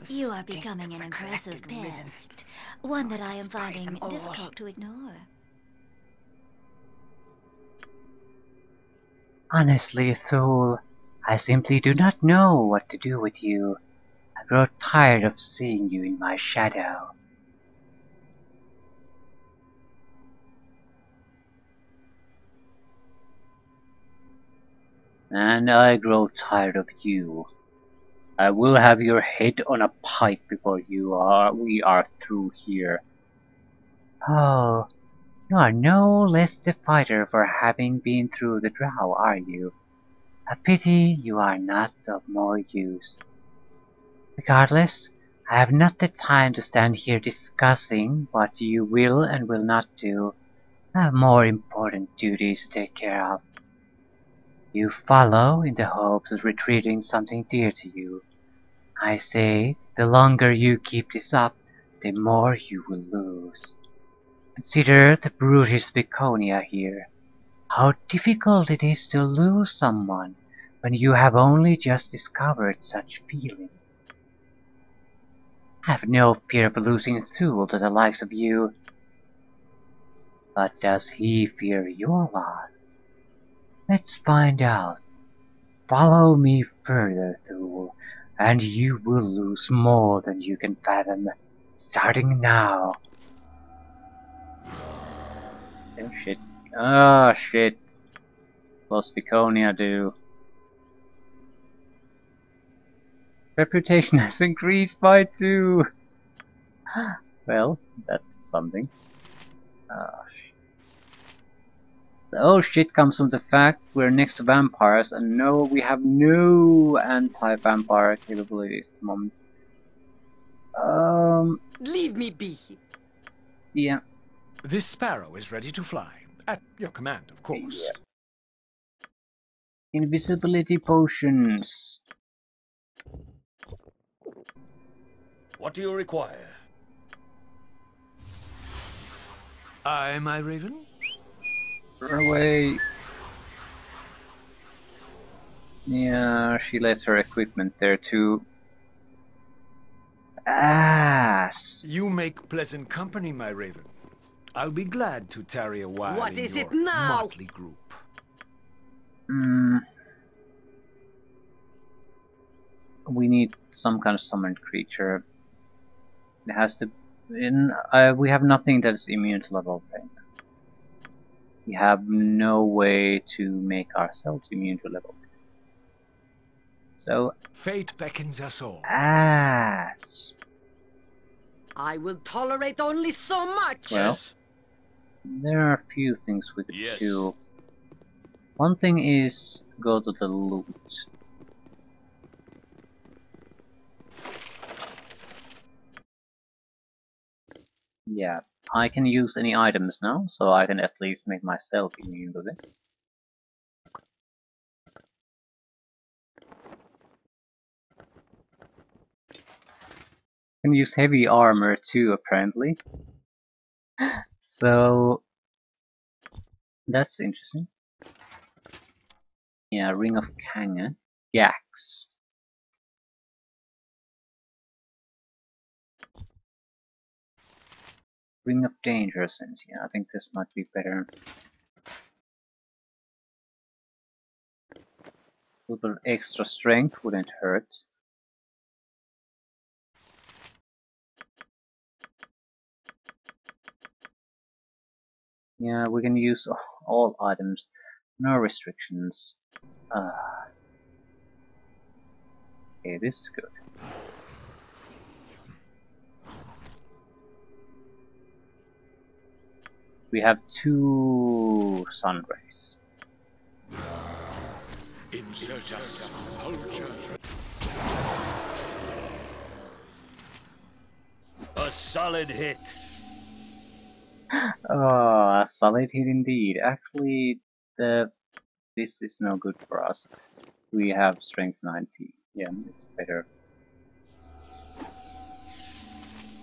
You are becoming an impressive pest, one that I am finding difficult to ignore. Honestly, Thule, I simply do not know what to do with you. I grow tired of seeing you in my shadow. And I grow tired of you. I will have your head on a pike before we are through here. Oh, you are no less the fighter for having been through the drow, are you? A pity you are not of more use. Regardless, I have not the time to stand here discussing what you will and will not do. I have more important duties to take care of. You follow in the hopes of retrieving something dear to you. I say, the longer you keep this up, the more you will lose. Consider the brutish Viconia here. How difficult it is to lose someone when you have only just discovered such feelings. I have no fear of losing Thule to the likes of you. But does he fear your loss? Let's find out. Follow me further, Thule, and you will lose more than you can fathom, starting now. Oh shit. Oh shit. Lost Viconia do. Reputation has increased by 2! Well, that's something. Oh shit comes from the fact we're next to vampires and no, we have no anti-vampire capabilities at the moment. Leave me be. Yeah. This sparrow is ready to fly. At your command, of course. Yeah. Invisibility potions. What do you require? Aye, my raven? Run away. Yeah, she left her equipment there too. Ass. You make pleasant company, my raven. I'll be glad to tarry a while What in is your it now? motley group. We need some kind of summoned creature. It has to. We have nothing that is immune to level pain. We have no way to make ourselves immune to level pain. So. Fate beckons us all. Ass. I will tolerate only so much. Well, there are a few things we could do. One thing is go to the loot. Yeah, I can use any items now, so I can at least make myself immune to it. Can use heavy armor too, apparently. So that's interesting. Yeah, Ring of Kanga. Gax. Ring of Danger Sense. Yeah, I think this might be better. A little extra strength wouldn't hurt. Yeah, we can use all items. No restrictions. Okay, this is good. We have 2 sun rays. Insurgents, culture. A solid hit. Oh, a solid hit indeed. Actually, this is no good for us. We have strength 90. Yeah, it's better.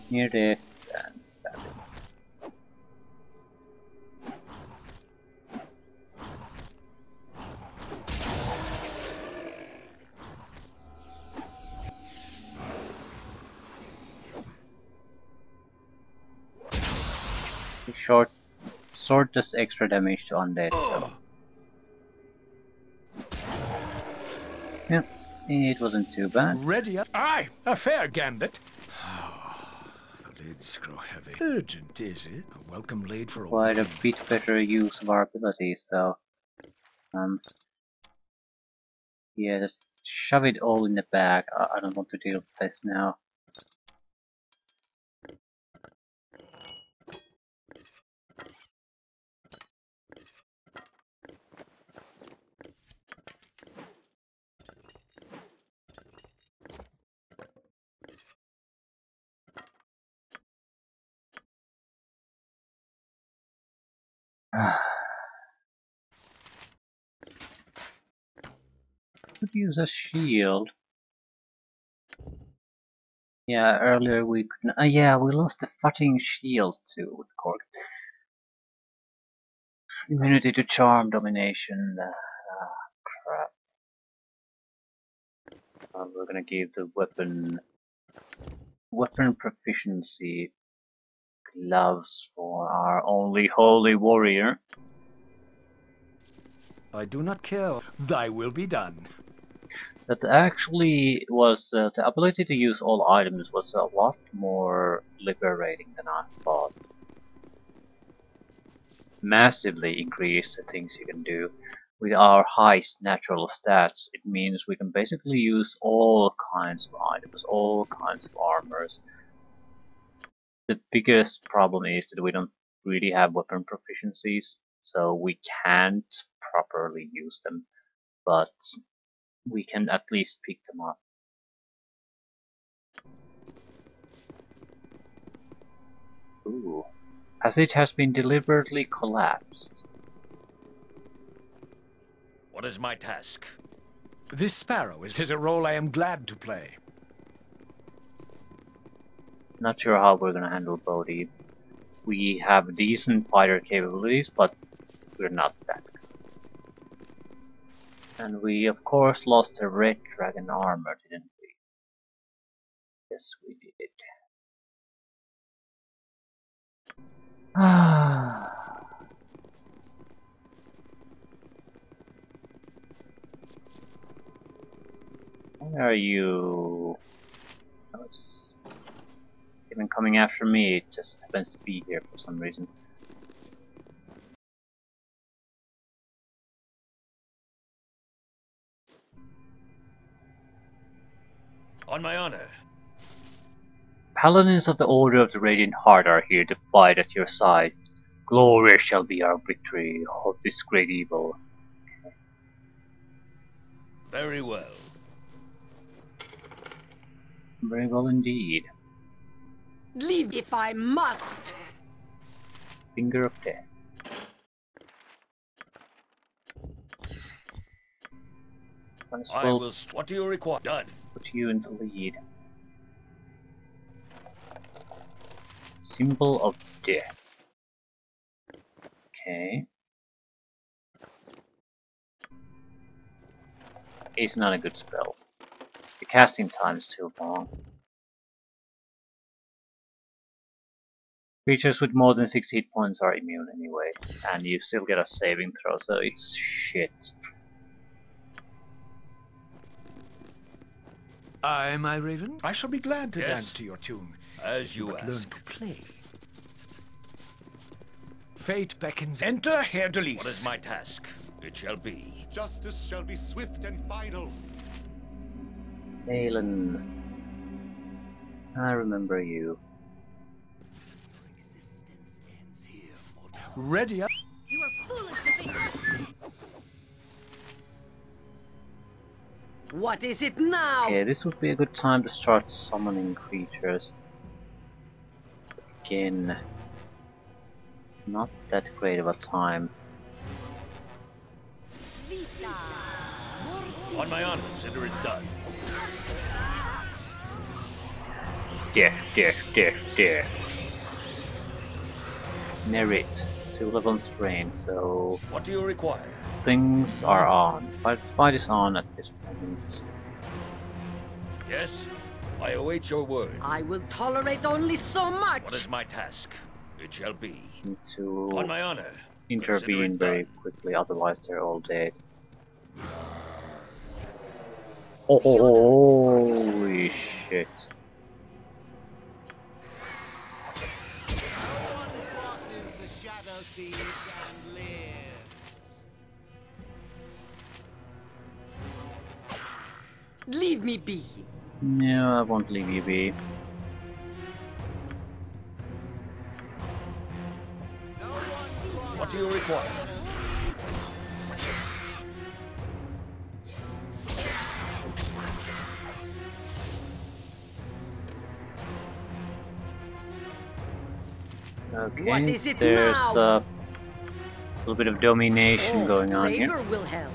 Near death and that. The short sword does extra damage to undead, so yeah, it wasn't too bad. Ready up. Aye, a fair gambit. The lids grow heavy. Urgent, is it? A welcome laid for Quite a bit better use of our abilities, though. Yeah, just shove it all in the bag. I don't want to deal with this now. Could use a shield. Yeah, earlier we couldn't. Yeah, we lost the fucking shield too with Cork. Immunity to charm domination. Crap. We're gonna give the weapon proficiency gloves for our only holy warrior. I do not care. Thy will be done. That actually was the ability to use all items was a lot more liberating than I thought. Massively increased the things you can do. With our highest natural stats, it means we can basically use all kinds of items, all kinds of armors. The biggest problem is that we don't really have weapon proficiencies, so we can't properly use them, but we can at least pick them up. Ooh. Passage has been deliberately collapsed. What is my task? This sparrow is a role I am glad to play. Not sure how we're gonna handle Bodhi. We have decent fighter capabilities, but we're not that good. And we of course lost the red dragon armor, didn't we? Yes, we did. Where are you? Oh, it's even coming after me, it just happens to be here for some reason. On my honor. Paladins of the Order of the Radiant Heart are here to fight at your side. Glorious shall be our victory of this great evil. Very well. Very well indeed. Leave if I must. Finger of death. I will. What do you require? Done. Put you in the lead. Symbol of death. Okay. It's not a good spell. The casting time is too long. Creatures with more than 60 hit points are immune anyway, and you still get a saving throw, so it's shit. Aye, my raven. I shall be glad to dance to your tune. As you but ask. learn to play. Fate beckons. Enter Herr Delis. What is my task? It shall be. Justice shall be swift and final. Aelin. I remember you. Ready up. You are foolish to think. What is it now? Okay, this would be a good time to start summoning creatures. Again, not that great of a time. On my honor, consider it done. Death, death, death, death. Merit. 2 levels strain, so What do you require? things are on. Fight is on at this moment. Yes? I await your word. I will tolerate only so much. What is my task? It shall be. Need to On my honor. intervene very quickly, otherwise they're all dead. Oh, holy shit. Leave me be. No, I won't leave you be. What do you require? Okay, What is it there's now? a little bit of domination going on labor here. will help.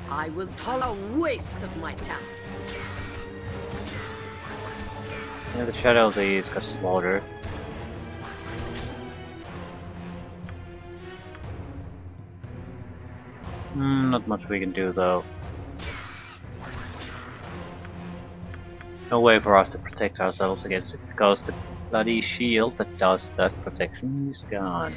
I will tolerate a waste of my talents. Yeah, the Casualty is got slaughtered. Not much we can do though. No way for us to protect ourselves against it because the bloody shield that does that protection is gone.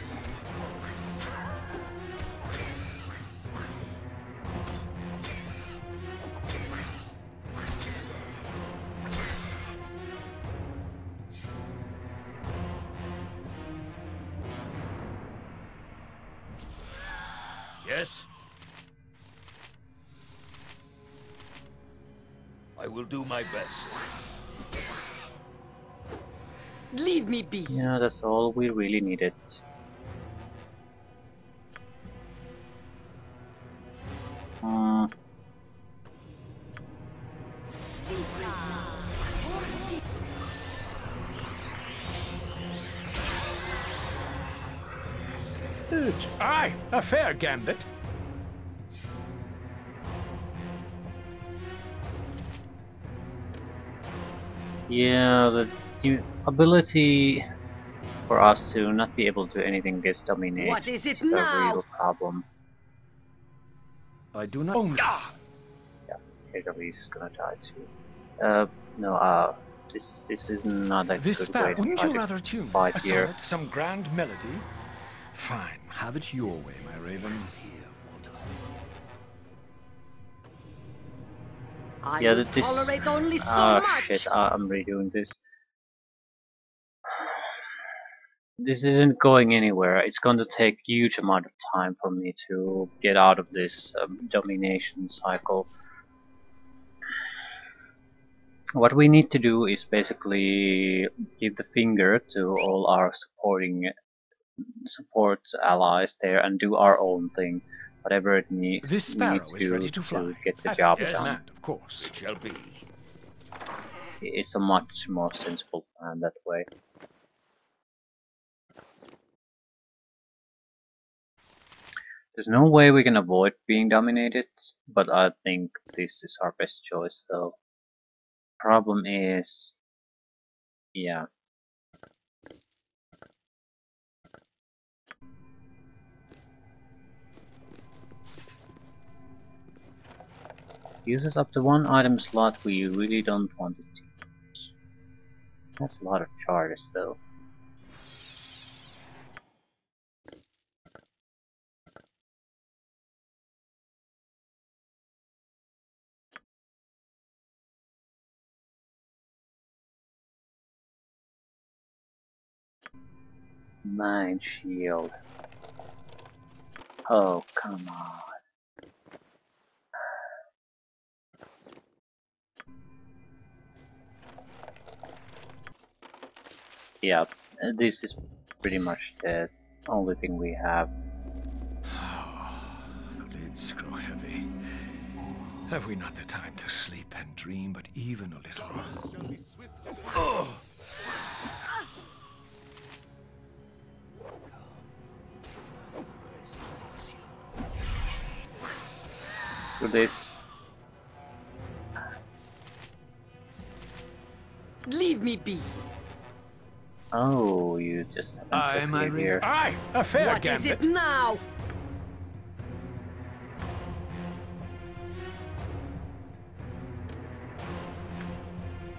Yes? I will do my best. Leave me be. Yeah, that's all we really needed. Aye, a fair gambit. Yeah, the ability for us to not be able to do anything against domination What is it a now? real problem. I do not own. Yeah, Hercules is gonna die too. No, this is not a This good way spell, to wouldn't you fight rather tune fight a here. sonnet, some grand melody? Fine, have it your way, my raven. I Yeah, will this. tolerate only so Ah, much. shit! I'm redoing this. This isn't going anywhere. It's going to take a huge amount of time for me to get out of this domination cycle. What we need to do is basically give the finger to all our support allies there and do our own thing, whatever it needs. This We need sparrow to is do ready to fly. get the At job your done. command, of course. It shall be. It's a much more sensible plan that way. There's no way we can avoid being dominated, but I think this is our best choice though. Problem is, yeah. Uses up to one item slot we really don't want it to use. That's a lot of charges though. Mind shield. Oh, come on. Yeah, this is pretty much the only thing we have. The lids grow heavy. Have we not the time to sleep and dream, but even a little? Oh! Do this. Leave me be. Oh, you just happen to be here. Aye, a fair What is gambit. it now?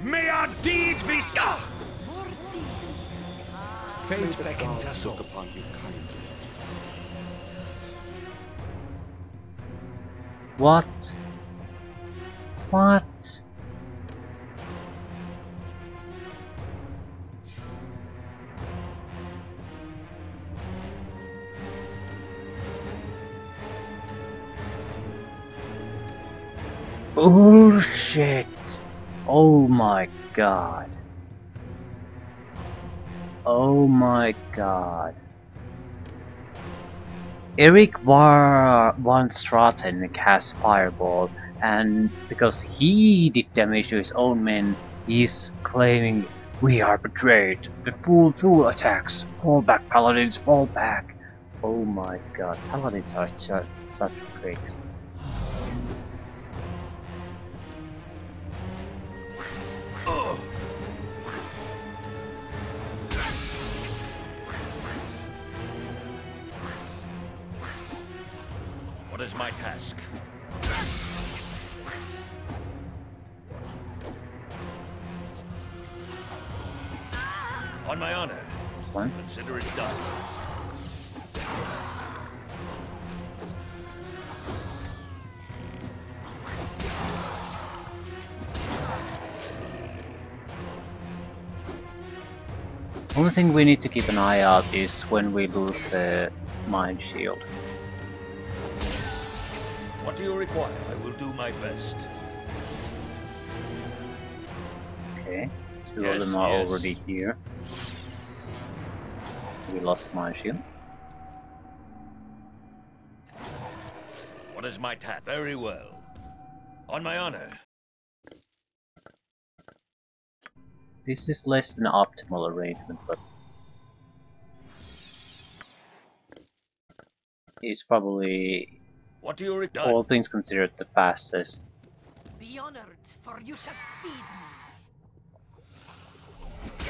May I deeds be so. Fate beckons us all. Upon you kindly. What? What? Bullshit! Oh my god. Oh my god. Eric Van Straten cast Fireball, and because he did damage to his own men, he's claiming, "We are betrayed. The fool attacks. Fall back, paladins, fall back." Oh my god, paladins are such pricks. What is my task? On my honor. Excellent. Consider it done. Only thing we need to keep an eye out is when we lose the mind shield. What do you require? I will do my best. Okay, two Yes, of them are yes. already here. We lost mind shield. What is my task? Very well. On my honor. This is less than optimal arrangement, but it's probably, What do you require? all things considered, the fastest. Be honored, for you shall feed me.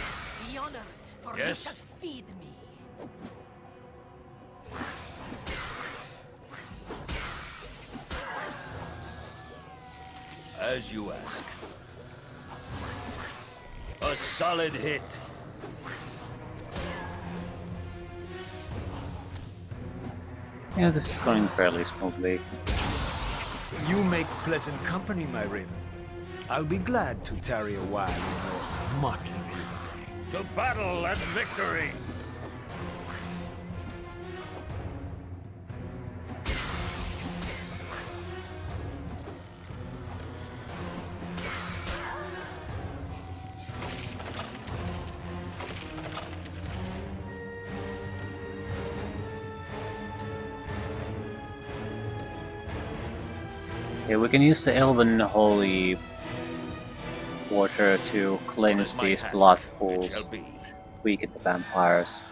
Be honored, for Yes? you shall feed me. As you ask. A solid hit. Yeah, this is going fairly smoothly. You make pleasant company, my raven. I'll be glad to tarry a while in your motley raven. To battle and victory. Yeah, we can use the Elven Holy Water to What cleanse is my these task? blood It pools, shall be. weaken the vampires.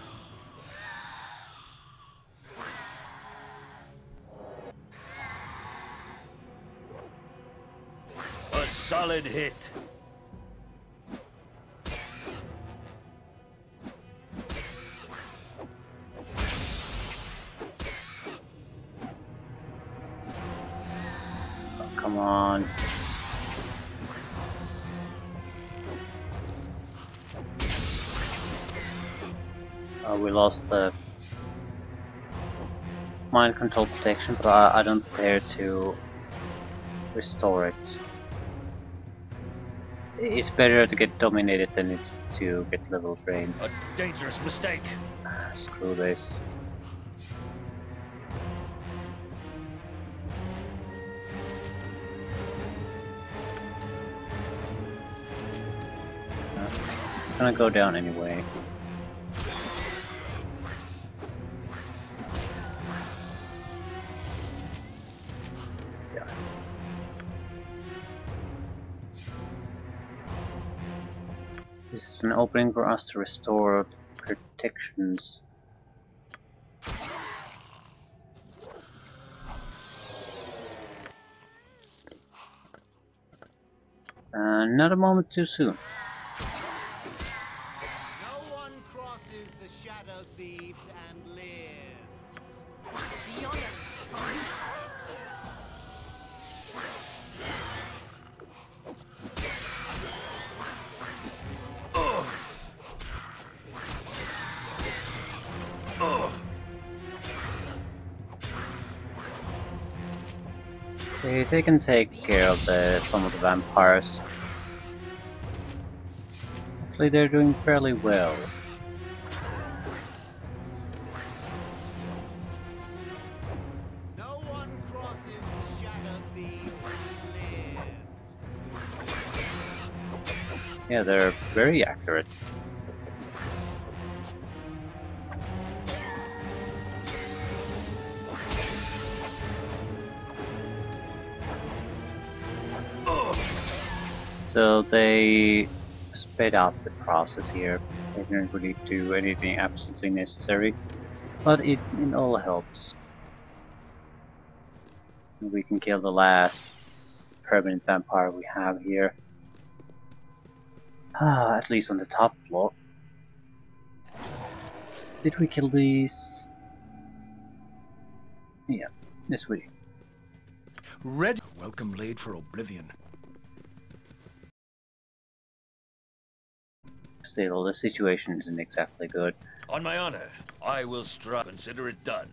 A solid hit. Oh, come on. We lost mind control protection, but I don't dare to restore it. It's better to get dominated than it's to get level drained. A dangerous mistake. Screw this. It's gonna go down anyway. Yeah. This is an opening for us to restore protections. Not a moment too soon. No one crosses the shadow thieves and lives. Be honored, for you They can take care of some of the vampires. Actually, they're doing fairly well. No one crosses the shadow thieves and lives. Yeah, they're very accurate. So they sped up the process here. They didn't really do anything absolutely necessary, but it all helps. We can kill the last permanent vampire we have here. At least on the top floor. Did we kill these? Yeah, this we did. Red welcome laid for oblivion. Still, the situation isn't exactly good. On my honor, I will strive. Consider it done.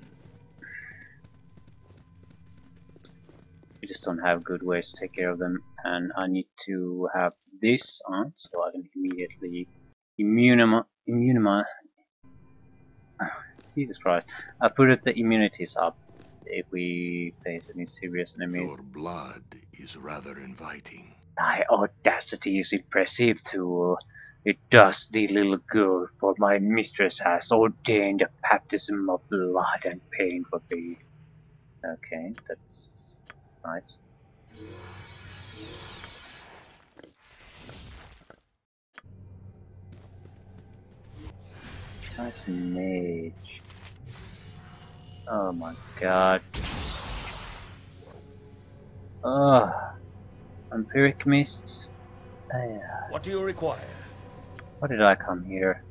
We just don't have good ways to take care of them, and I need to have this on so I can immediately Jesus Christ. I put the immunities up if we face any serious enemies. Your blood is rather inviting. Thy audacity is impressive, Tool. It does thee little good, for my mistress has ordained a baptism of blood and pain for thee. Okay, that's nice. Nice mage. Oh my god. Ugh. Vampiric mists. What do you require? Why did I come here?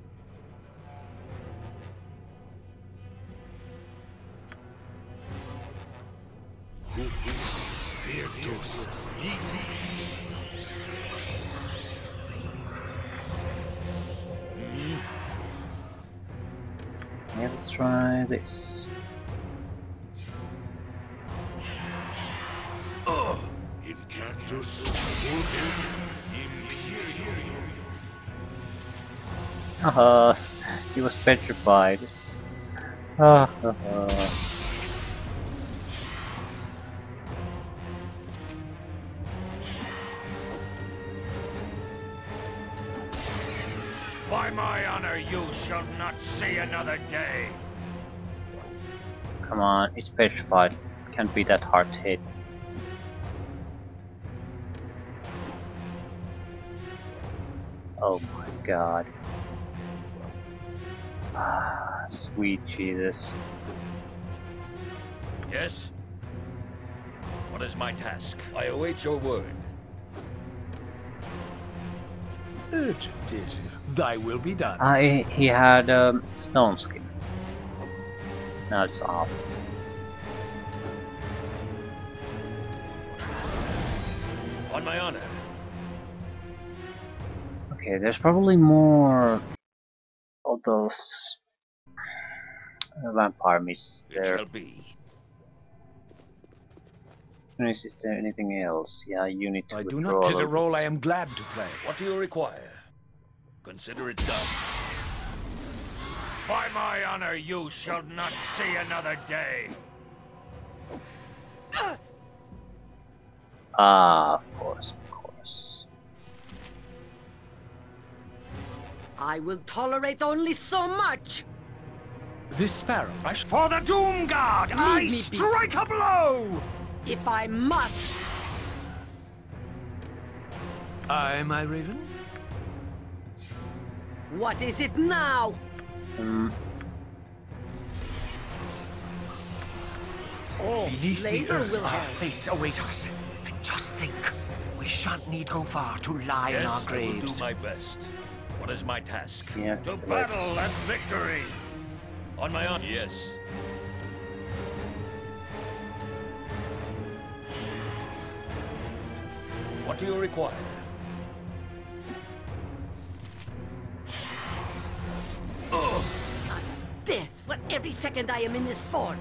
Yeah, let's try this. Haha, he was petrified. By my honor, you shall not see another day. Come on, it's petrified. Can't be that hard to hit. Oh my god. Ah, sweet Jesus. Yes? What is my task? I await your word. Urgent is it? Thy will be done. He had stone skin. Now it's off. On my honor. Okay, there's probably more of those vampire mists It there. shall be. Is there anything else? Yeah, you need to I do withdraw not. 'Tis a little role I am glad to play. What do you require? Consider it done. By my honor, you shall not see another day. Ah, of course, of course. I will tolerate only so much. This sparrow, For the Doom Guard, I me be. strike a blow! If I must. I, my raven? What is it now? Beneath Later the earth, will our help. fates await us. And just think, we shan't need go far to lie in Yes, our I will do graves. my best. What is my task? Yeah, To correct. battle and victory! On my honor, yes. What do you require? Death for every second I am in this fort.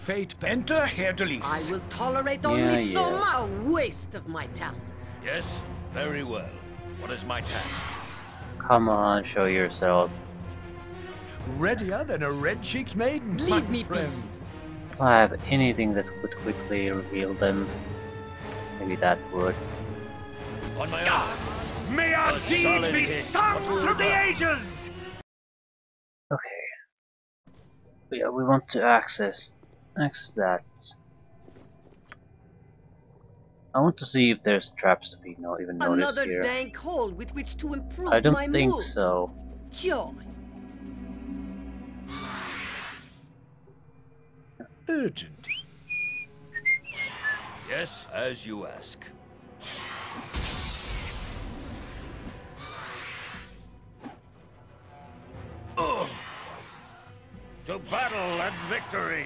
fate. Enter Herr Delis. I will tolerate only Yeah, so yeah. much. A waste of my talents. Yes, very well. What is my task? Come on, show yourself. Readier than a red-cheeked maiden, Leave my me be. friend. If I have anything that would quickly reveal them, maybe that would. On my honor. May our A deeds solid be hit. sung What will through we the do? ages! Okay. Yeah, we want to access that. I want to see if there's traps to be even noticed Another here. dank hole with which to improve I don't my think mood. so. Joy. Urgent. Yes, as you ask. Oh. To battle and victory!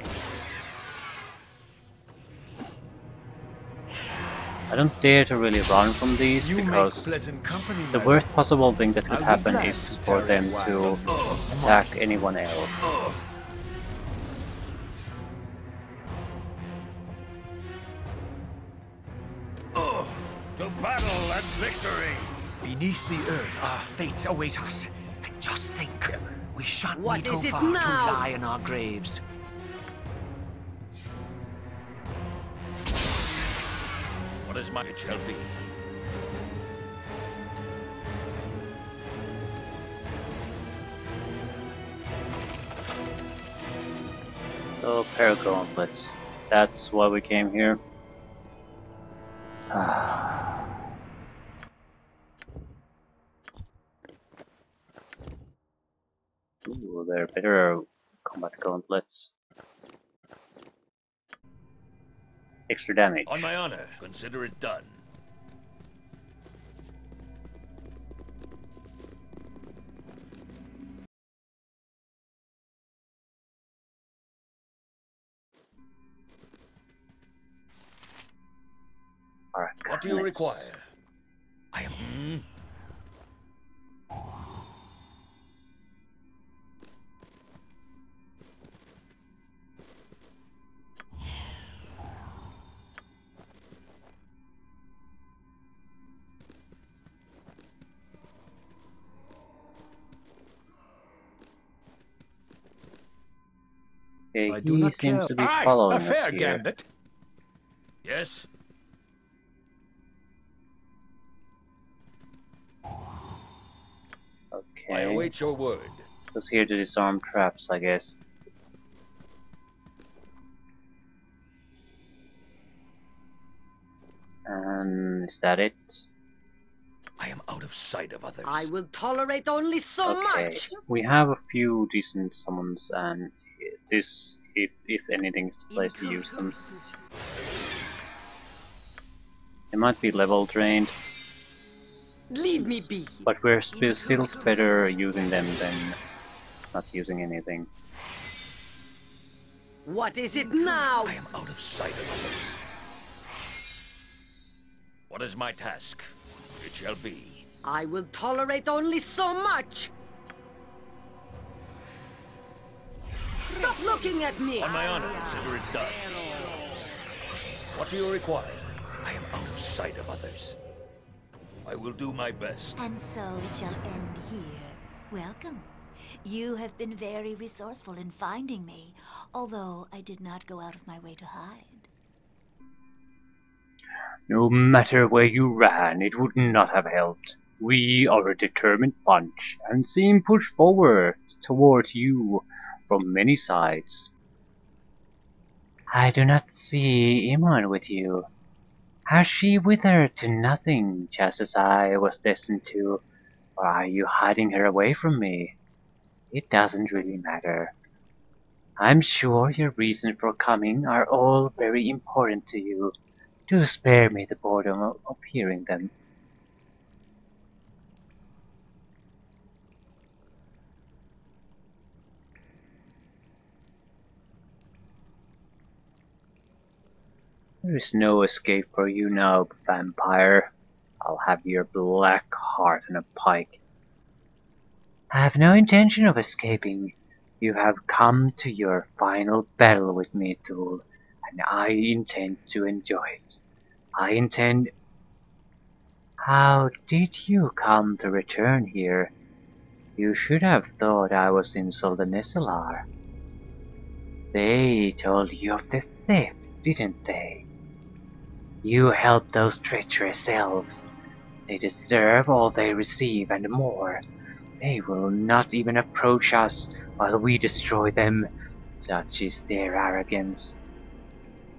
I don't dare to really run from these You make because pleasant company, the my worst lord. possible thing that could I'll be happen glad is to for tarry them a to while. attack anyone else. To battle and victory! Beneath the earth, our fates await us. And just think, we shan't What need go is it far to now? lie in our graves. What is my... It shall be. So, pair of gauntlets. That's why we came here. Ooh, they're better combat gauntlets. Extra damage. On my honor, consider it done. Alright, What do you let's- require? I am Okay, I do he not seems care. to be Aye, following a us fair here. gambit. Yes? I Okay, await your word. was here to disarm traps, I guess. And is that it? I am out of sight of others. I will tolerate only so Okay, much. we have a few decent summons, and this, if anything, is the place to use them. They might be level drained, Leave me be. but we're still better using them than not using anything. What is it now? I am out of sight of others. What is my task? It shall be. I will tolerate only so much. Stop looking at me. On my honor, consider it done. What do you require? I am out of sight of others. I will do my best. And so it shall end here. Welcome. You have been very resourceful in finding me, although I did not go out of my way to hide. No matter where you ran, it would not have helped. We are a determined bunch, and seem pushed forward toward you from many sides. I do not see Iman with you. Has she withered to nothing, just as I was destined to, or are you hiding her away from me? It doesn't really matter. I'm sure your reasons for coming are all very important to you. Do spare me the boredom of hearing them. There is no escape for you now, vampire. I'll have your black heart on a pike. I have no intention of escaping. You have come to your final battle with me, Thule, and I intend to enjoy it. I intend... How did you come to return here? You should have thought I was in Soldanesalar. They told you of the theft, didn't they? You helped those treacherous elves. They deserve all they receive and more. They will not even approach us while we destroy them. Such is their arrogance.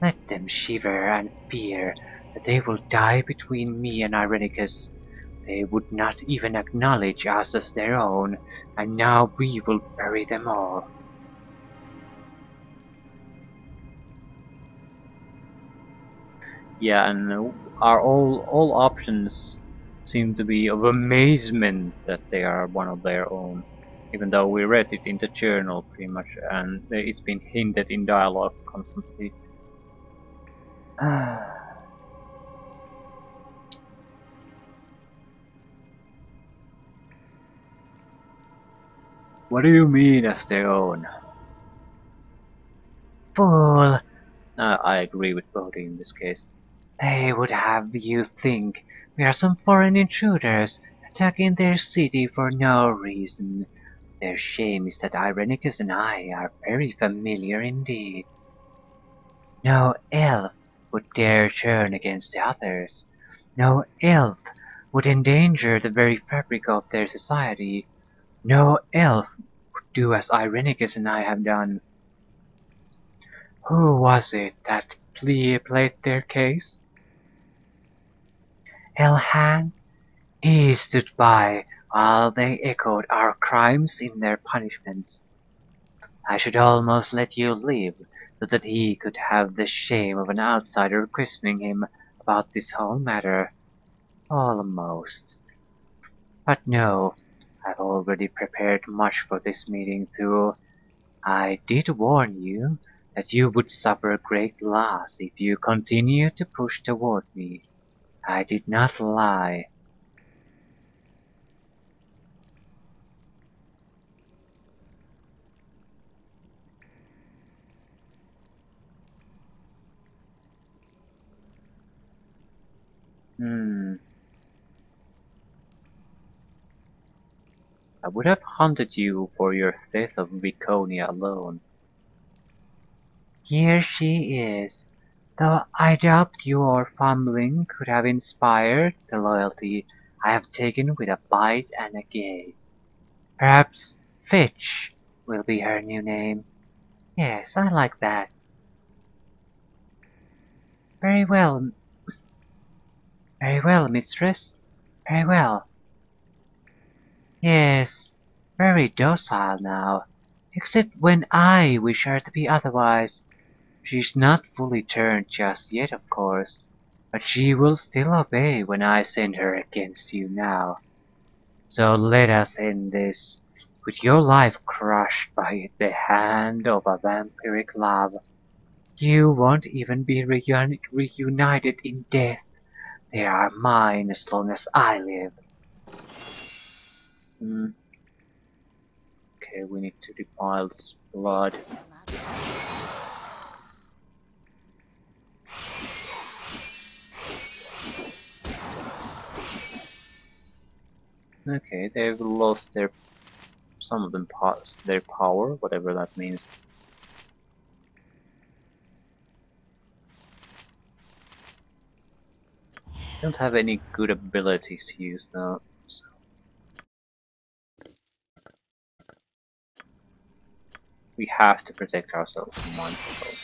Let them shiver and fear that they will die between me and Irenicus. They would not even acknowledge us as their own, and now we will bury them all. Yeah, and our all options seem to be of amazement that they are one of their own. Even though we read it in the journal pretty much, and it's been hinted in dialogue constantly. What do you mean as their own? Fool! I agree with Bodhi in this case. They would have you think we are some foreign intruders attacking their city for no reason. Their shame is that Irenicus and I are very familiar indeed. No elf would dare turn against the others. No elf would endanger the very fabric of their society. No elf would do as Irenicus and I have done. Who was it that played their case? Elhan? He stood by while they echoed our crimes in their punishments. I should almost let you live, so that he could have the shame of an outsider questioning him about this whole matter. Almost. But no, I've already prepared much for this meeting, too. I did warn you that you would suffer great loss if you continue to push toward me. I did not lie. I would have hunted you for your theft of Viconia alone. Here she is, though I doubt your fumbling could have inspired the loyalty I have taken with a bite and a gaze. Perhaps Fitch will be her new name. Yes, I like that. Very well, mistress. Very well. Yes, very docile now, except when I wish her to be otherwise. She's not fully turned just yet, of course, but she will still obey when I send her against you now. So let us end this, with your life crushed by the hand of a vampiric love. You won't even be reunited in death. They are mine as long as I live. Okay, we need to defile this blood. Okay, they've lost some of them their power, whatever that means. Don't have any good abilities to use though. So. We have to protect ourselves from mind control.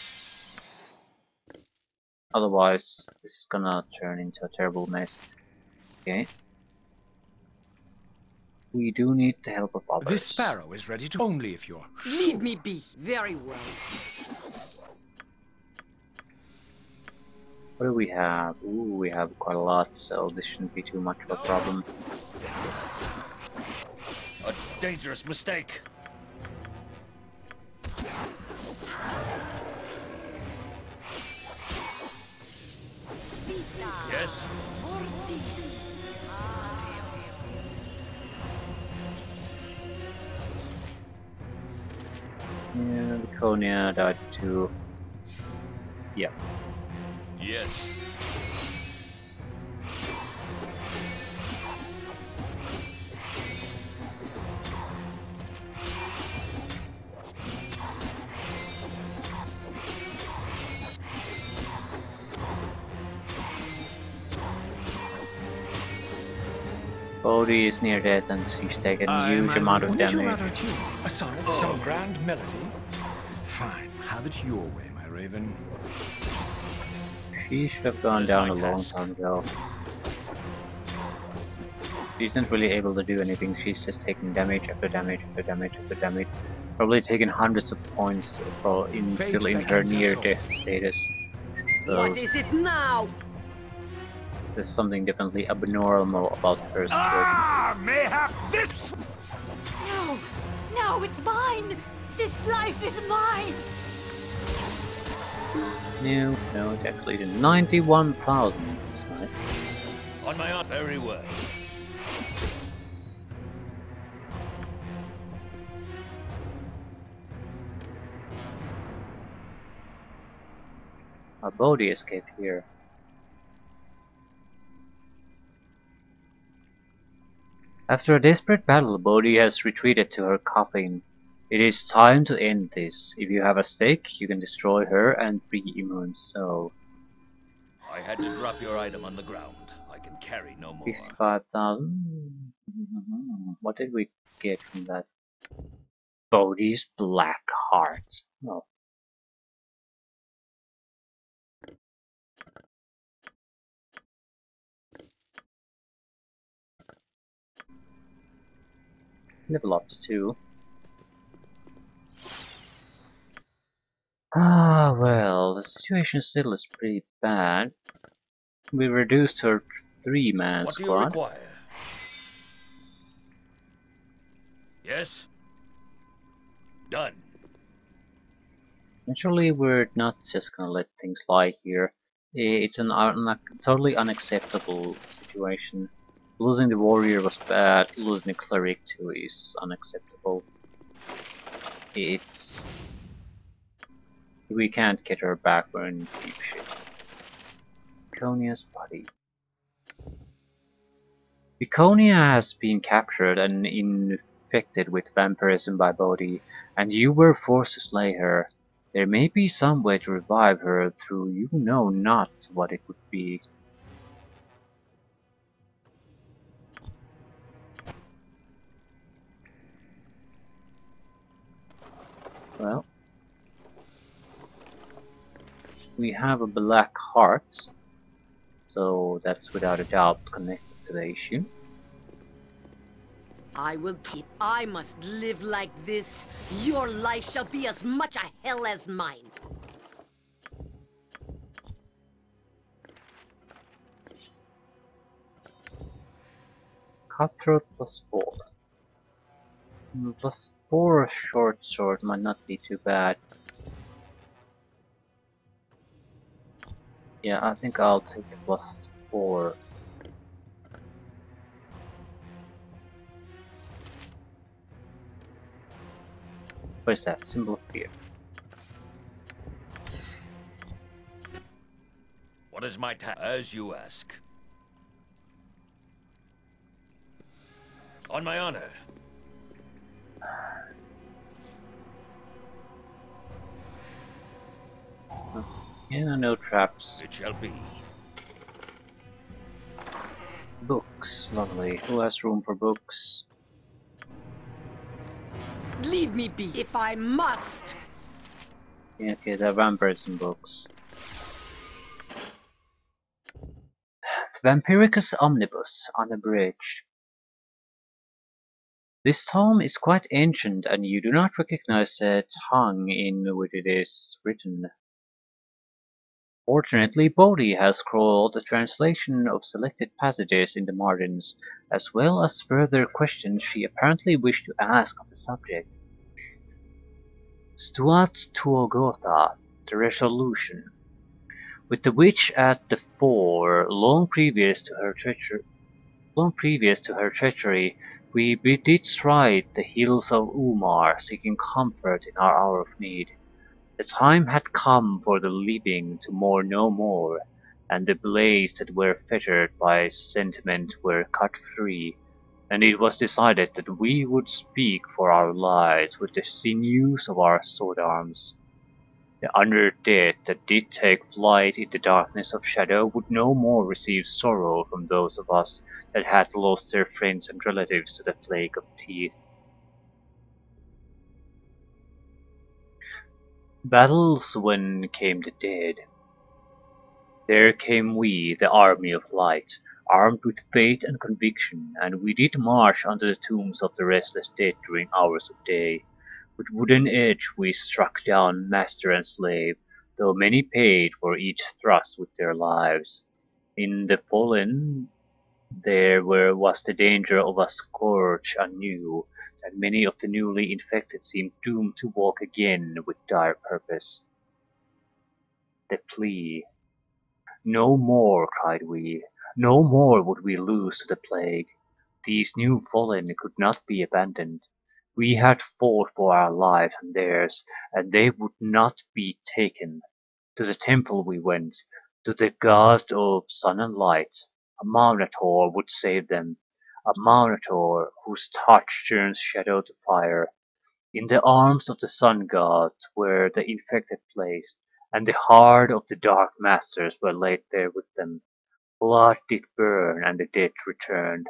Otherwise, this is gonna turn into a terrible mess. Okay. We do need the help of others. This sparrow is ready to only if you're Leave me be. Very well. What do we have? Ooh, we have quite a lot, so this shouldn't be too much of a problem. A dangerous mistake. Yes? Konya died too. Yeah. Yes. Bodhi is near death and she's taken a huge amount of Wouldn't you damage. rather tune a sonnet, some grand melody? Fine, have it your way, my raven. She should have gone What is down my a long task? time ago. She isn't really able to do anything, she's just taking damage after damage after damage after damage. Probably taking hundreds of points still in her beckons us all. near-death status. So What is it now? there's something definitely abnormal about her situation. Ah, mayhap this. No! No, it's mine! This life is mine! No, it actually did 91,000. That's nice. On my honor. Very well. Our Bodhi escaped here. After a desperate battle, Bodhi has retreated to her coffin. It is time to end this. If you have a stake, you can destroy her and free Immun's soul. I had to drop your item on the ground. I can carry no more. 55,000. What did we get from that? Bodhi's Black Heart. Oh. Level ups too. Ah, well, the situation still is pretty bad. We reduced her 3-man What do you squad. require? Yes? Done. Naturally, we're not just gonna let things lie here. It's an totally unacceptable situation. Losing the warrior was bad, losing the cleric too is unacceptable. We can't get her back, we're in deep shit. Viconia's body. Viconia has been captured and infected with vampirism by Bodhi, and you were forced to slay her. There may be some way to revive her through you know not what it would be. Well, we have a black heart, so that's without a doubt connected to the issue. I will I must live like this. Your life shall be as much a hell as mine. Cutthroat +4. +4 short sword might not be too bad. Yeah, I think I'll take the +4. What is that? Symbol of fear. What is my task? As you ask. On my honor. Yeah, no traps. It shall be. Books, lovely. Who has room for books? Leave me be if I must. Yeah, okay, there are vampirism books. The Vampiricus Omnibus, unabridged. This tome is quite ancient and you do not recognize the tongue in which it is written. Fortunately, Bodhi has scrawled a translation of selected passages in the margins, as well as further questions she apparently wished to ask on the subject. Stuat Tuogotha, the resolution. With the witch at the fore, long previous to her treachery, we did stride the hills of Umar, seeking comfort in our hour of need. The time had come for the living to mourn no more, and the blades that were fettered by sentiment were cut free, and it was decided that we would speak for our lives with the sinews of our sword arms. The undead that did take flight in the darkness of shadow would no more receive sorrow from those of us that had lost their friends and relatives to the plague of teeth. Battles when came the dead. There came we, the army of light, armed with faith and conviction, and we did march under the tombs of the restless dead during hours of day. With wooden edge we struck down master and slave, though many paid for each thrust with their lives. In the fallen was the danger of a scourge anew, that many of the newly infected seemed doomed to walk again with dire purpose. The plea. No more, cried we, no more would we lose to the plague. These new fallen could not be abandoned. We had fought for our lives and theirs, and they would not be taken. To the temple we went, to the god of sun and light. A Maunator would save them, a Maunator whose touch turns shadow to fire. In the arms of the sun god were the infected placed, and the heart of the dark masters were laid there with them. Blood did burn, and the dead returned,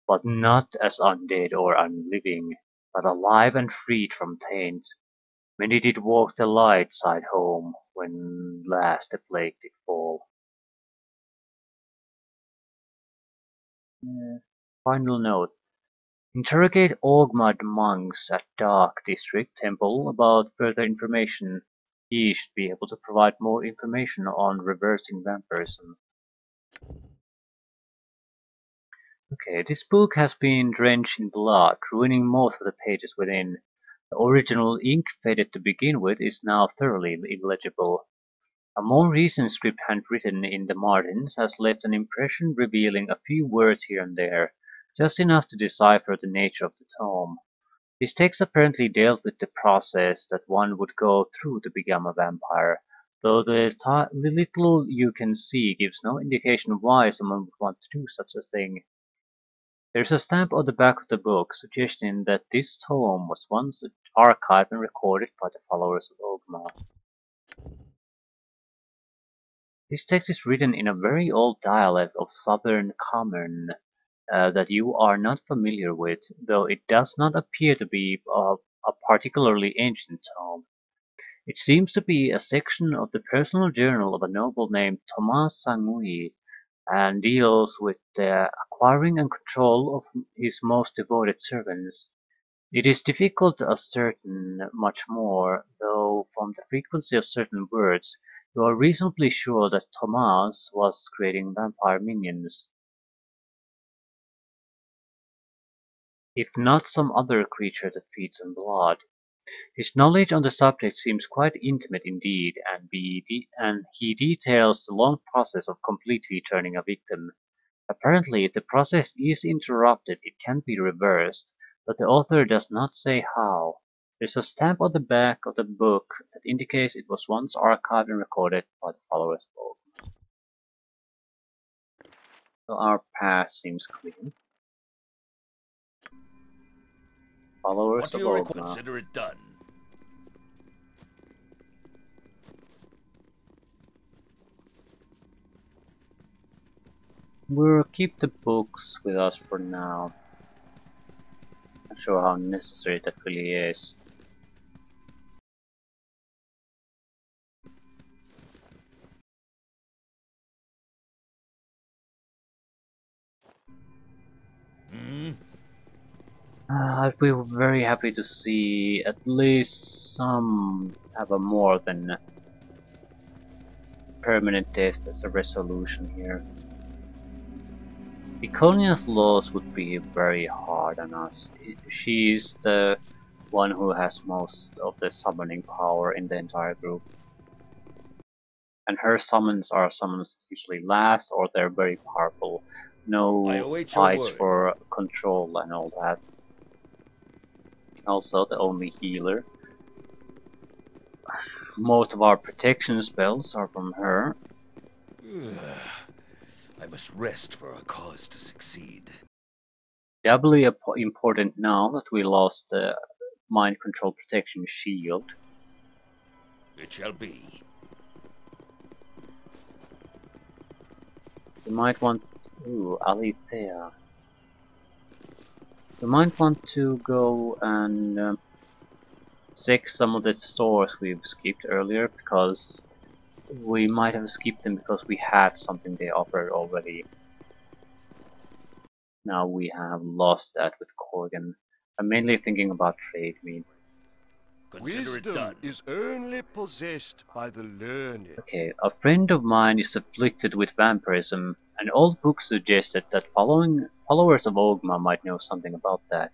but not as undead or unliving, but alive and freed from taint. Many did walk the light side home, when last the plague did fall. Final note. Interrogate Ogmad monks at Dark District Temple about further information. He should be able to provide more information on reversing vampirism. Okay, this book has been drenched in blood, ruining most of the pages within. The original ink faded to begin with is now thoroughly illegible. A more recent script handwritten in the margins has left an impression revealing a few words here and there, just enough to decipher the nature of the tome. This text apparently dealt with the process that one would go through to become a vampire, though the little you can see gives no indication why someone would want to do such a thing. There's a stamp on the back of the book suggesting that this tome was once archived and recorded by the followers of Ogma. This text is written in a very old dialect of Southern Common that you are not familiar with, though it does not appear to be a particularly ancient tome. It seems to be a section of the personal journal of a noble named Thomas Sangui, and deals with the acquiring and control of his most devoted servants. It is difficult to ascertain much more, though from the frequency of certain words, you are reasonably sure that Thomas was creating vampire minions, if not some other creature that feeds on blood. His knowledge on the subject seems quite intimate indeed, and he details the long process of completely turning a victim. Apparently, if the process is interrupted, it can be reversed, but the author does not say how. There's a stamp on the back of the book that indicates it was once archived and recorded by the followers of Ogma. So our path seems clear. Followers of Ogma. Consider it done. We'll keep the books with us for now. Not sure how necessary that really is. I'd be very happy to see at least some have a more than permanent death as a resolution here. Iconia's loss would be very hard on us. She's the one who has most of the summoning power in the entire group. And her summons are summons that usually last, or they're very powerful. No fights for control and all that. Also the only healer. Most of our protection spells are from her. I must rest for a cause to succeed. Doubly important now that we lost the mind control protection shield. It shall be. We might want... Ooh, Alethea. We might want to go and check some of the stores we've skipped earlier, because we might have skipped them because we had something they offered already. Now we have lost that with Corgan. I'm mainly thinking about trade meat. Consider it Wisdom done. is only possessed by the learned. Okay, a friend of mine is afflicted with vampirism. An old book suggested that followers of Ogma might know something about that.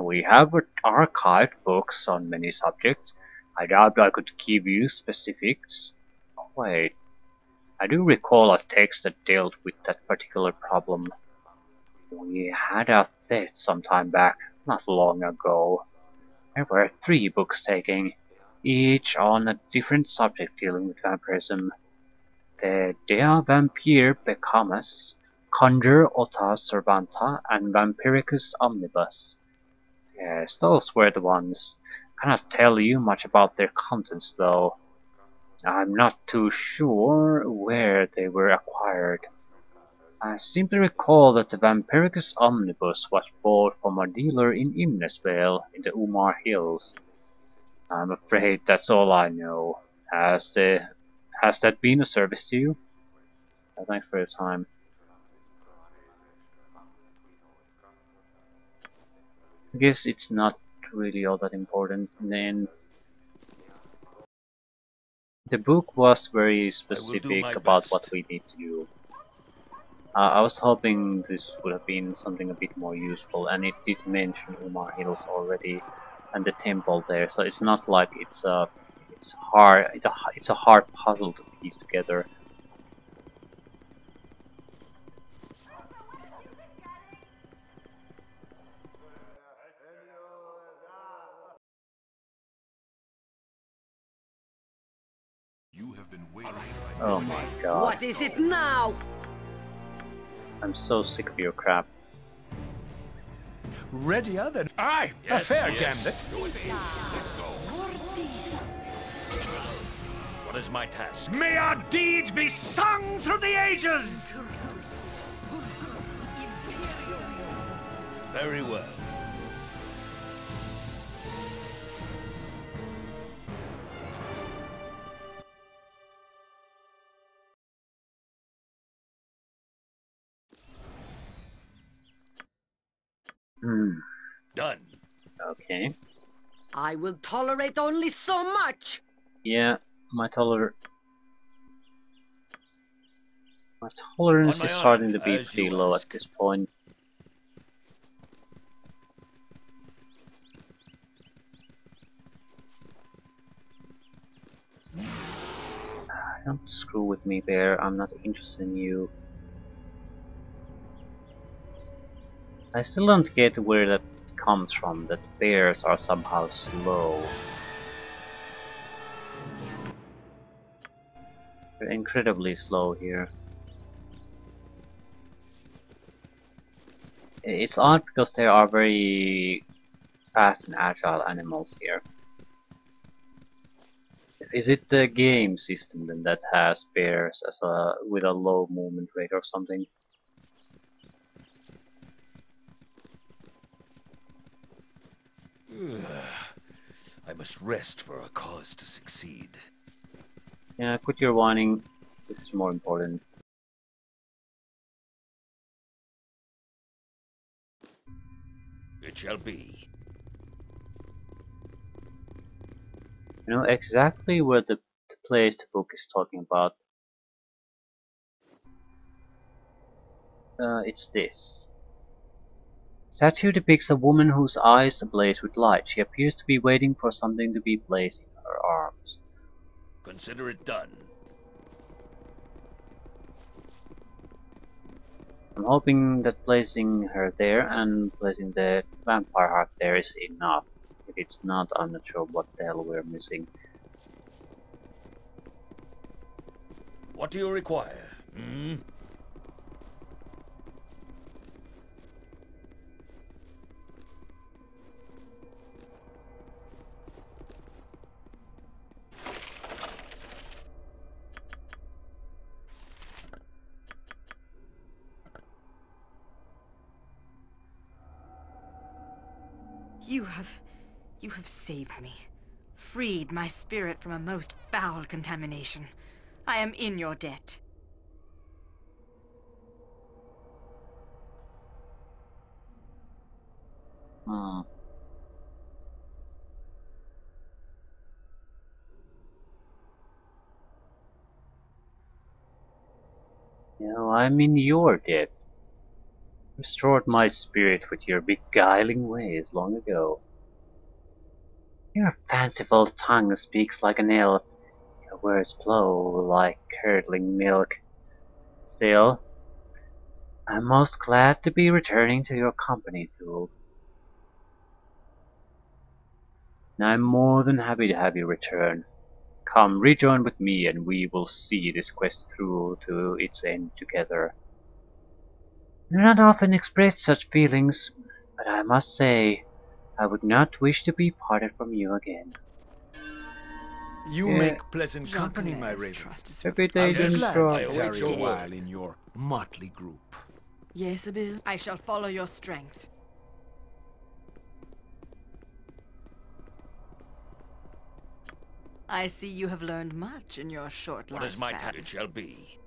We have archived books on many subjects. I doubt I could give you specifics. Wait, I do recall a text that dealt with that particular problem. We had a theft some time back, not long ago. There were 3 books taken, each on a different subject dealing with vampirism. The Dea Vampire Becamus, Conjure Ota Servanta, and Vampiricus Omnibus. Yes, those were the ones. Cannot tell you much about their contents though. I'm not too sure where they were acquired. I simply recall that the Vampiricus Omnibus was bought from a dealer in Imnesvale in the Umar Hills. I'm afraid that's all I know. Has that been a service to you? Thanks for your time. I guess it's not really all that important. And then the book was very specific about what we need to do. I was hoping this would have been something a bit more useful, and it did mention Umar Hills already and the temple there, so it's not like it's a hard puzzle to piece together. You have been waiting. Oh my god. What is it now? I'm so sick of your crap. Readier than I. A fair gambit. What is my task? May our deeds be sung through the ages. Very well. Done. Okay. I will tolerate only so much. Yeah, my tolerance is starting to be pretty low at this point. Don't screw with me, bear. I'm not interested in you. I still don't get where that comes from, that bears are somehow slow. They're incredibly slow here. It's odd because they are very fast and agile animals here. Is it the game system then that has bears as with a low movement rate or something? I must rest for a cause to succeed. Yeah, quit your whining. This is more important. It shall be. You know exactly where the place the book is talking about. It's this. Statue depicts a woman whose eyes ablaze with light. She appears to be waiting for something to be placed in her arms. Consider it done. I'm hoping that placing her there and placing the vampire heart there is enough. If it's not, I'm not sure what the hell we're missing. What do you require? Hmm? You have saved me. Freed my spirit from a most foul contamination. I am in your debt. Hmm. No, I'm in your debt. Restored my spirit with your beguiling ways long ago. Your fanciful tongue speaks like an elf. Your words flow like curdling milk. Still, I'm most glad to be returning to your company, Thule. And I'm more than happy to have you return. Come, rejoin with me and we will see this quest through to its end together. I do not often express such feelings, but I must say, I would not wish to be parted from you again. You Yeah. make pleasant company, my Jean-Pierre's razor. trust is Reputation Yes, drop. I I await tarry your a word. while in your motley group. Yes, Abil. I shall follow your strength. I see you have learned much in your short What is my lifespan. task? It shall be.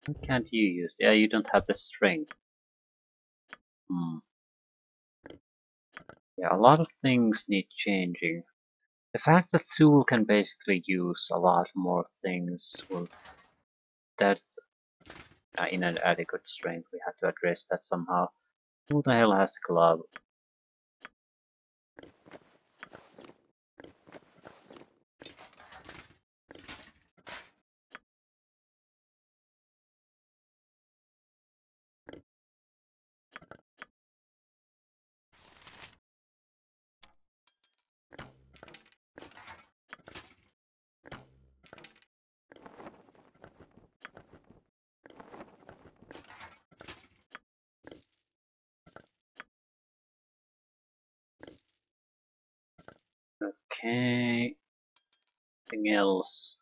What can't you use? Yeah, you don't have the strength. Yeah, a lot of things need changing. The fact that Zool can basically use a lot more things, well, that in an adequate strength, we have to address that somehow. Who the hell has the glove? Okay. Anything else?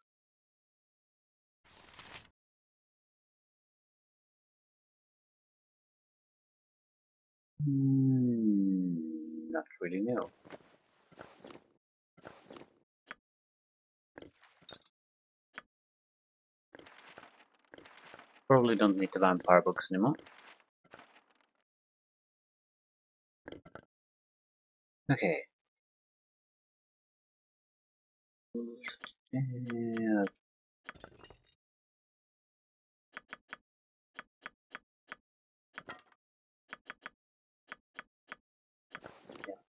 Not really, no. Probably don't need the vampire books anymore. Okay. Yeah,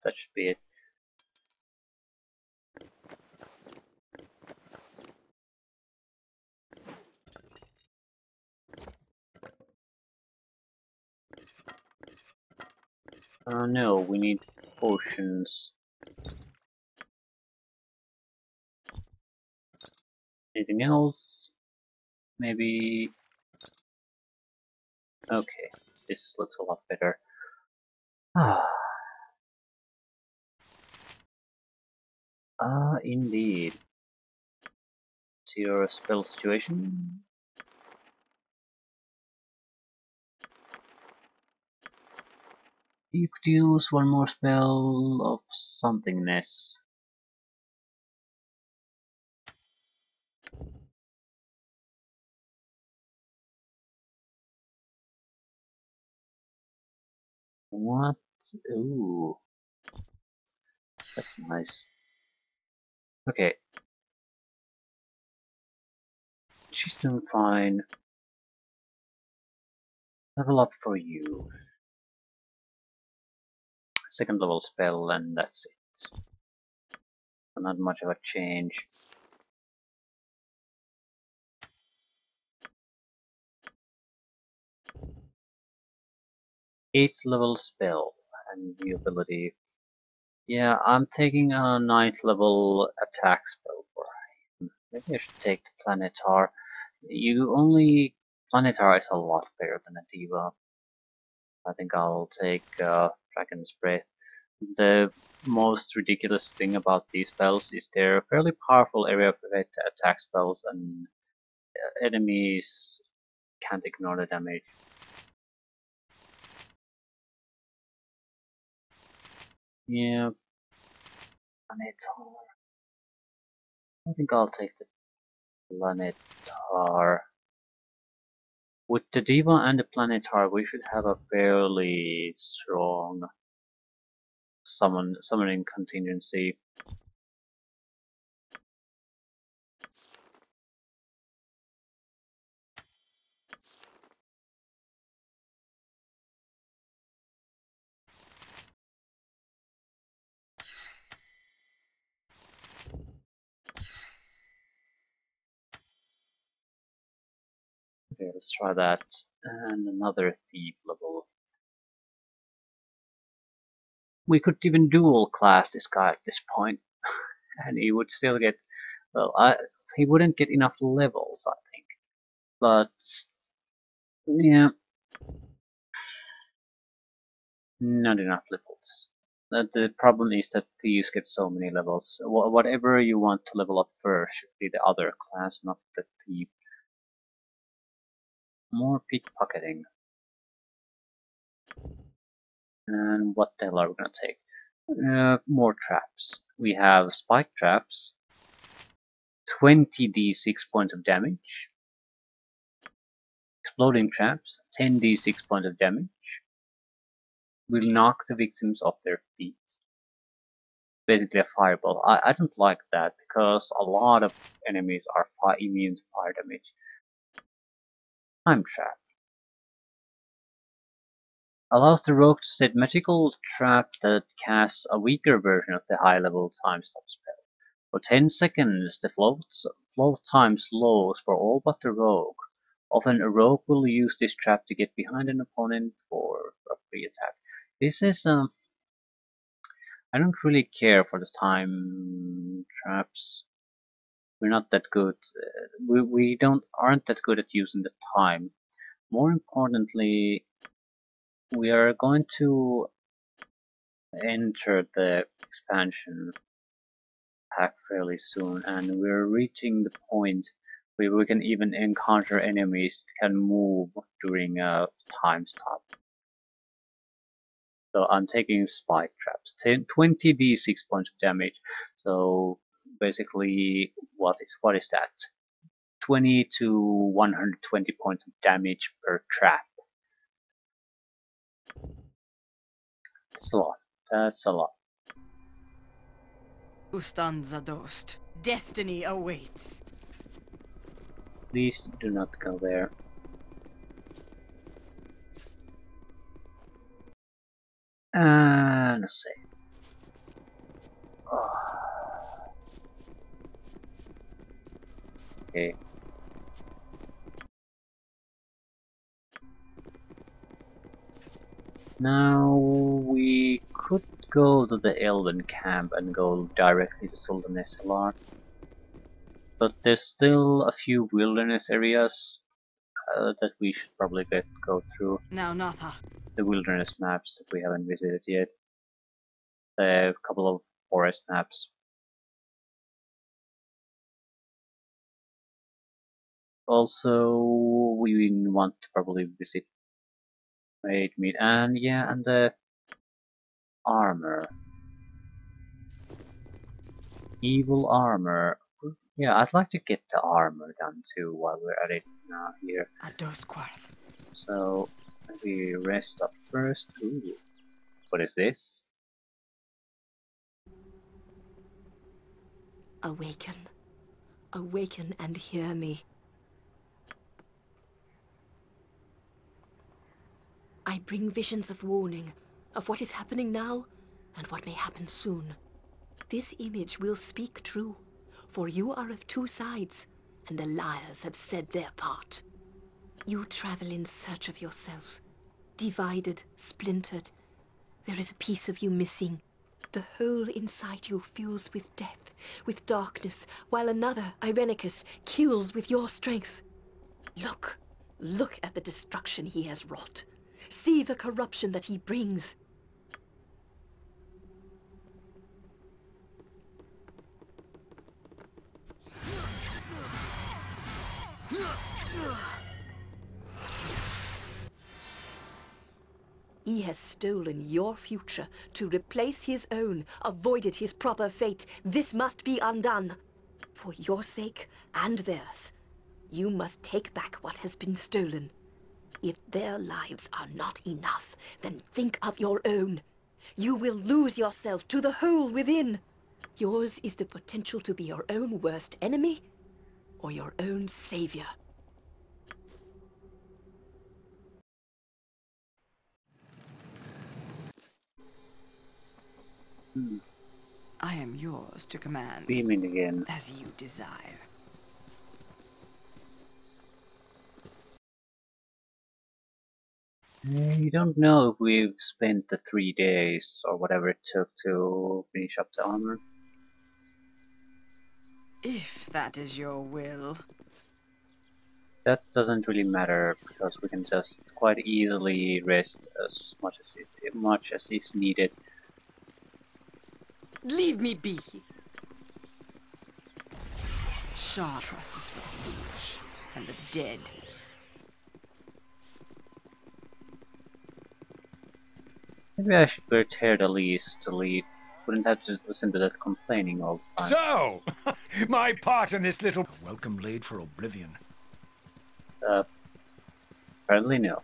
that should be it. No, we need potions. Anything else? Maybe... Okay, this looks a lot better. Indeed. To your spell situation. You could use one more spell of somethingness. What? Ooh, that's nice. Okay. She's doing fine. Level up for you. Second level spell and that's it. Not much of a change. 8th level spell and the ability. Yeah, I'm taking a 9th level attack spell for him. Maybe I should take the Planetar. Planetar is a lot better than a Diva. I think I'll take Dragon's Breath. The most ridiculous thing about these spells is they're fairly powerful area of effect attack spells, and enemies can't ignore the damage. Yeah, Planetar. I think I'll take the Planetar. With the Diva and the Planetar, we should have a fairly strong summoning contingency. Okay, let's try that. And another thief level. We could even dual class this guy at this point, and he would still get, well, he wouldn't get enough levels, I think. But, yeah, not enough levels. The problem is that thieves get so many levels. Whatever you want to level up first should be the other class, not the thief. More pickpocketing. And what the hell are we gonna take? More traps. We have spike traps, 20d6 points of damage. Exploding traps, 10d6 points of damage. Will knock the victims off their feet. Basically a fireball. I don't like that because a lot of enemies are immune to fire damage. Time trap. Allows the rogue to set magical trap that casts a weaker version of the high level time stop spell. For 10 seconds the float time slows for all but the rogue. Often a rogue will use this trap to get behind an opponent for a free attack. This is I don't really care for the time traps. We're not that good. We aren't that good at using the time. More importantly, we are going to enter the expansion pack fairly soon, and we're reaching the point where we can even encounter enemies that can move during a time stop. So I'm taking spike traps. 20d6 points of damage. So basically, what is that? 20 to 120 points of damage per trap. That's a lot. That's a lot. Ustanza dost. Destiny awaits. Please do not go there. And let's see. Oh. Okay. Now we could go to the Elven camp and go directly to Sultan SLR. But there's still a few wilderness areas that we should probably go through. Now, Natha. The wilderness maps that we haven't visited yet. A couple of forest maps. Also, we want to probably visit Raid Meet, and yeah, and the armor. Evil armor. Yeah, I'd like to get the armor done too while we're at it now here. So, maybe rest up first. Ooh. What is this? Awaken. Awaken and hear me. I bring visions of warning, of what is happening now, and what may happen soon. This image will speak true, for you are of two sides, and the liars have said their part. You travel in search of yourself, divided, splintered. There is a piece of you missing. The hole inside you fills with death, with darkness, while another, Irenicus, kills with your strength. Look, look at the destruction he has wrought. See the corruption that he brings. He has stolen your future to replace his own, avoided his proper fate. This must be undone. For your sake and theirs, you must take back what has been stolen. If their lives are not enough, then think of your own. You will lose yourself to the hole within. Yours is the potential to be your own worst enemy or your own savior. I am yours to command. Beaming again. As you desire. You don't know if we've spent the 3 days or whatever it took to finish up the armor. If that is your will. That doesn't really matter because we can just quite easily rest as much as is needed. Leave me be. Shaw trust is for the foolish and the dead. Maybe I should prepare the least to lead. Wouldn't have to listen to that complaining all the time. So, my part in this little welcome blade for oblivion. Apparently no.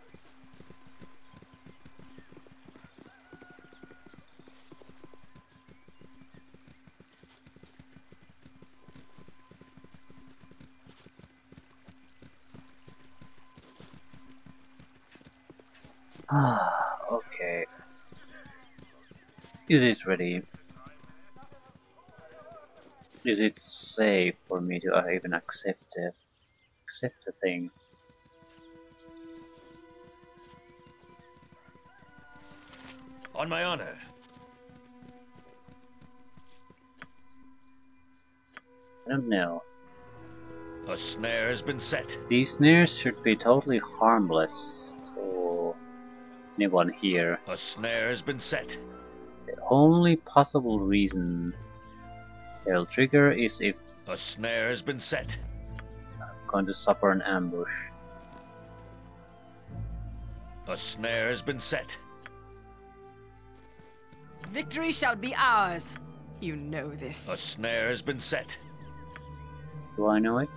Okay. Is it ready? Is it safe for me to even accept the thing? On my honor. I don't know. A snare has been set. These snares should be totally harmless to anyone here. A snare has been set. The only possible reason they'll trigger is if A snare has been set. I'm going to suffer an ambush. A snare has been set. Victory shall be ours. You know this. A snare has been set. Do I know it?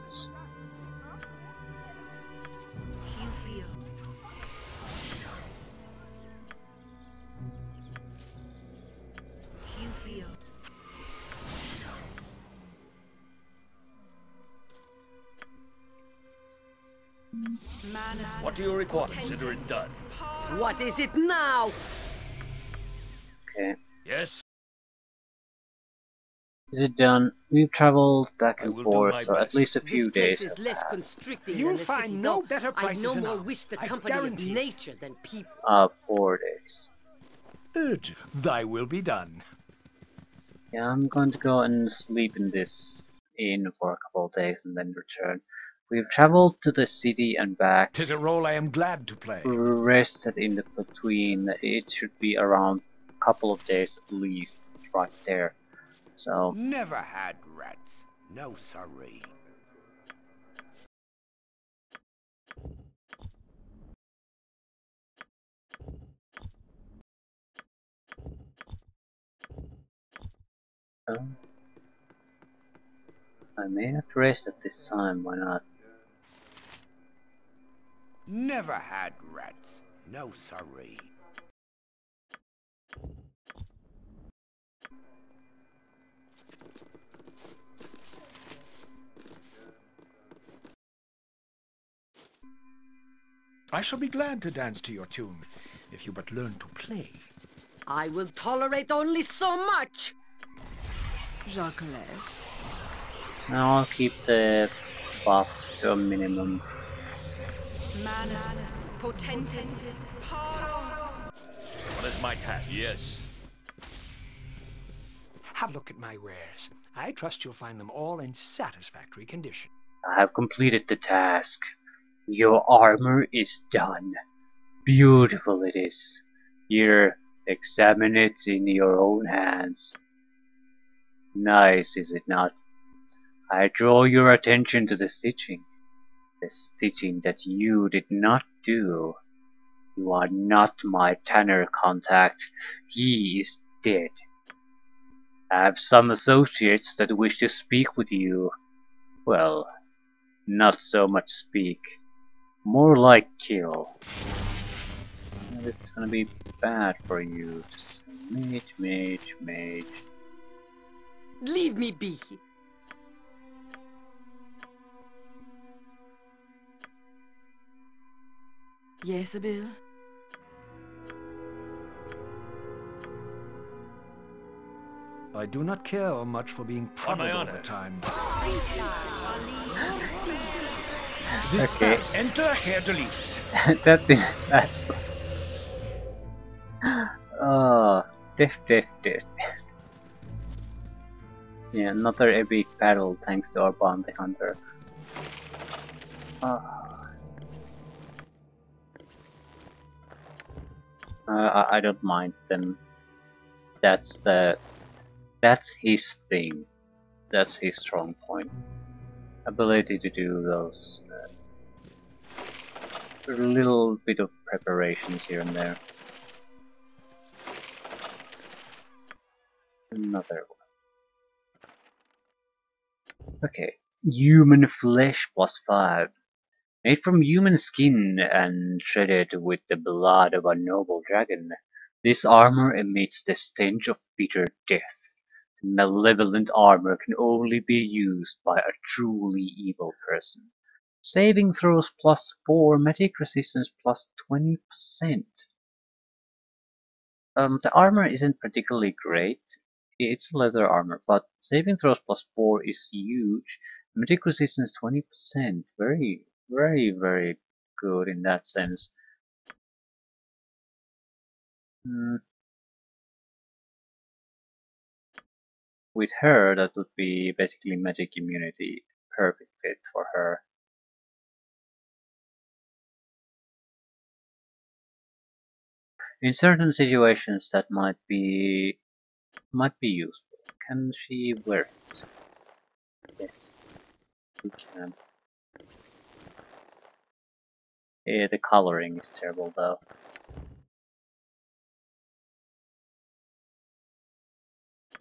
What do you require? Consider it done. What is it now? Okay. Yes? Is it done? We've traveled back I and will do forth, my so at best. least a few This place days is have less passed. constricting You'll than the find city, no though better I'd prices no in more our- wish the I company of guarantee. nature than people. 4 days. Urgent. Thy will be done. Yeah, I'm going to go and sleep in this inn for a couple of days and then return. We've traveled to the city and back. 'Tis a role I am glad to play. Rested in the between. It should be around a couple of days at least, right there. So Never had rats. No sorry. I may have to rest at this time. Why not? Never had rats. No sorry. I shall be glad to dance to your tune, if you but learn to play. I will tolerate only so much. Jacques. Now I'll keep the buffs to a minimum. Manus, potentis, paro. my task. Yes. Have a look at my wares. I trust you'll find them all in satisfactory condition. I have completed the task. Your armor is done. Beautiful it is. Here, examine it in your own hands. Nice, is it not? I draw your attention to the stitching. The stitching that you did not do. You are not my Tanner contact. He is dead. I have some associates that wish to speak with you. Well, not so much speak. More like kill. This is gonna be bad for you. Just mage, mage, mage. Leave me be. Yes, Abil? I do not care much for being prodded all the honor. time. Okay. Enter Herr Delis. That's oh, diff. Yeah, another epic battle thanks to our bounty hunter. I don't mind them. That's his thing. That's his strong point. Ability to do those little bit of preparations here and there. Another one. Okay. Human flesh +5. Made from human skin and shredded with the blood of a noble dragon, this armor emits the stench of bitter death. The malevolent armor can only be used by a truly evil person. Saving throws +4, magic resistance +20%. The armor isn't particularly great. It's leather armor, but saving throws +4 is huge. Magic resistance 20%. Very, very, very good in that sense. With her, that would be basically magic immunity. Perfect fit for her. In certain situations, that might be useful. Can she wear it? Yes, she can. Yeah, the coloring is terrible though.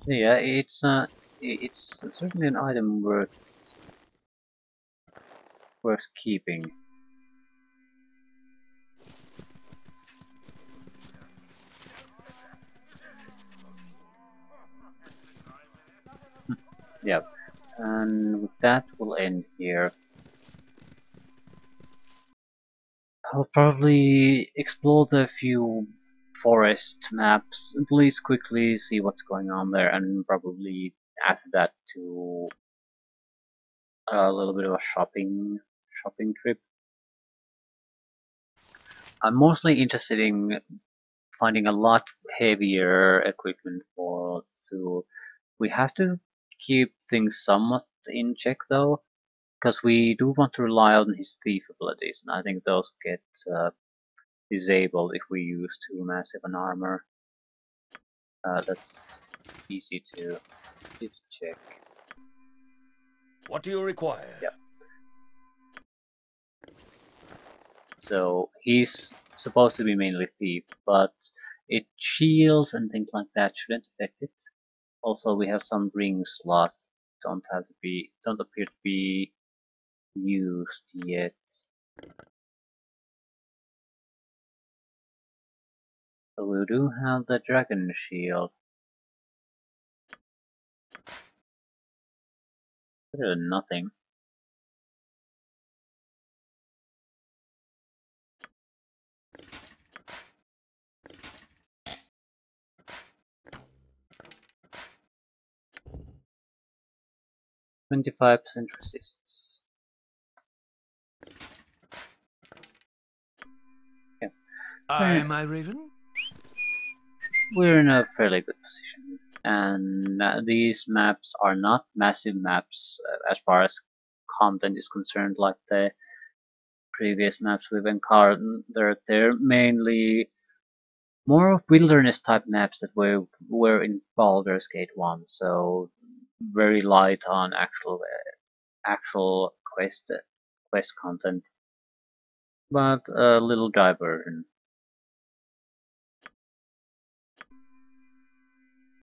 Yeah, it's certainly an item worth keeping. Yep, and with that we'll end here. I'll probably explore the few forest maps, at least quickly see what's going on there, and probably after that to a little bit of a shopping trip. I'm mostly interested in finding a lot heavier equipment for Thule. We have to keep things somewhat in check though, because we do want to rely on his thief abilities, and I think those get disabled if we use too massive an armor. That's easy to check. What do you require? Yep. So he's supposed to be mainly thief, but it shields and things like that shouldn't affect it. Also, we have some ring slots don't appear to be used yet. So we do have the dragon shield. Better than nothing. .25% resists. Yeah. Aye, my raven? we're in a fairly good position. And these maps are not massive maps as far as content is concerned, like the previous maps we've encountered. They're mainly more of wilderness type maps that were in Baldur's Gate 1, so very light on actual quest content, but a little diversion.